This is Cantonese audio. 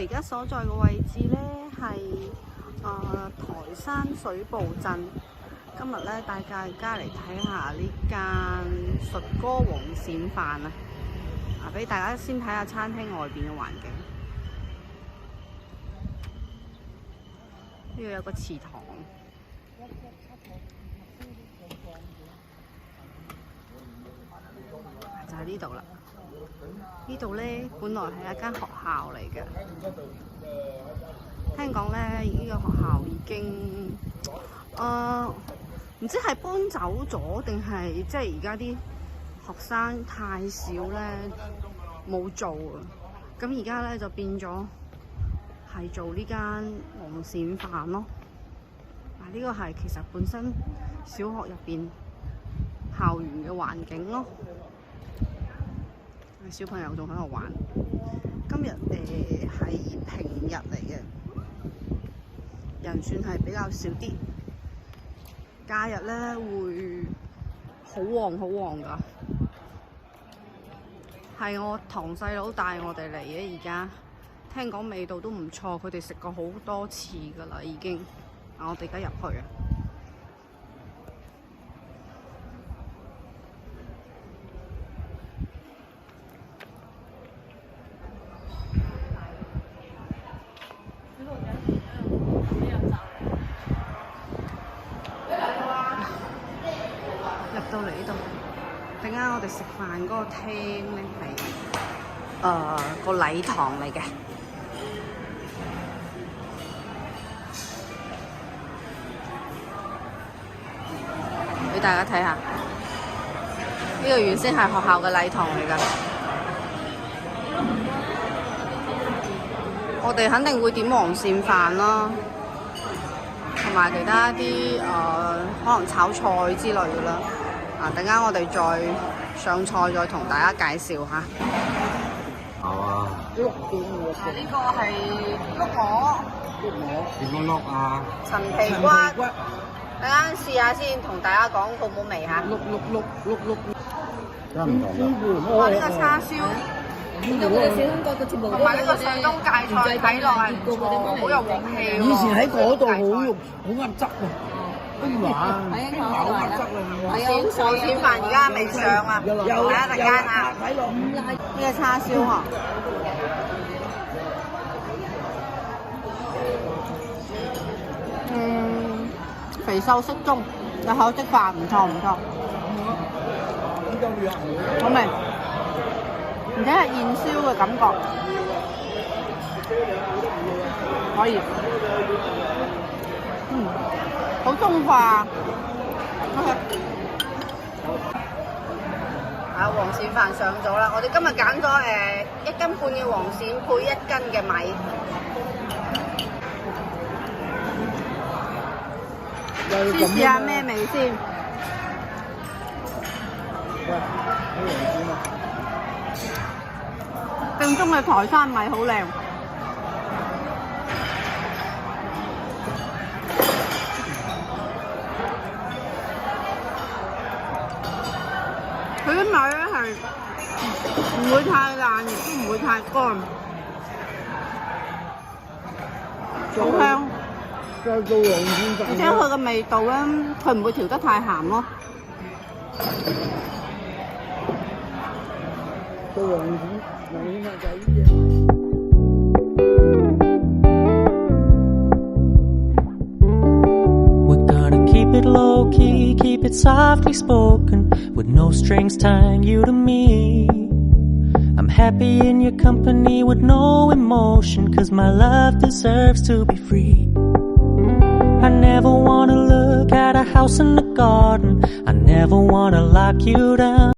哋而家所在嘅位置呢係台山水埗鎮。今日咧帶大家嚟睇下呢間述歌黃鱔飯啊！俾大家先睇下餐廳外邊嘅環境。呢度有個祠堂，就喺呢度啦。呢度咧本來係一間學校嚟嘅，聽講咧呢個學校已經唔知係搬走咗定係即係而家啲學生太少咧冇做啊，咁而家咧就變咗係做呢間黃鱔飯咯。呢個係其實本身小學入邊校園嘅環境咯。小朋友仲喺度玩。今日係平日嚟嘅，人算係比較少啲。假日咧會好旺好旺㗎，係我堂細佬帶我哋嚟嘅。而家聽講味道都唔錯，佢哋食過好多次㗎啦已經。我哋而家入去啊！入到嚟呢度，陣間我哋食飯嗰個廳咧係個禮堂嚟嘅。俾大家睇下，呢個原先係學校嘅禮堂嚟㗎。我哋肯定會點黃鱔飯啦，同埋其他啲可能炒菜之類嘅啦。等間我哋再上菜再同大家介紹下。好啊！呢個係碌鵝。點樣碌啊？陳皮骨。等間試下先，同大家講好唔好味嚇？碌，真唔同㗎。哇！呢個叉燒，同埋呢個上東芥菜睇落係唔錯，好有鑊氣喎。以前喺嗰度好肉，好噏汁啊！冰華好噏汁啊！黃鱔飯而家未上啊，等一陣間啊。睇落呢個叉燒呵。肥瘦適中，有口即化，唔錯唔錯。好味，而且係現燒嘅感覺，可以。好中化。黃鱔飯上咗啦，我哋今日揀咗1斤半嘅黃鱔配1斤嘅米。先試下咩味先。正宗嘅台山米好靚。佢啲米咧係唔會太爛，亦都唔會太乾，好香。再做黃鱔飯，而且佢嘅味道咧，佢唔會調得太鹹咯。做黃鱔飯就係呢嘢。We're gonna keep it low key, keep it softly spoken, with no strings tying you to me. I'm happy in your company with no emotion, 'cause my love deserves to be free. I never wanna look at a house in the garden. I never wanna lock you down.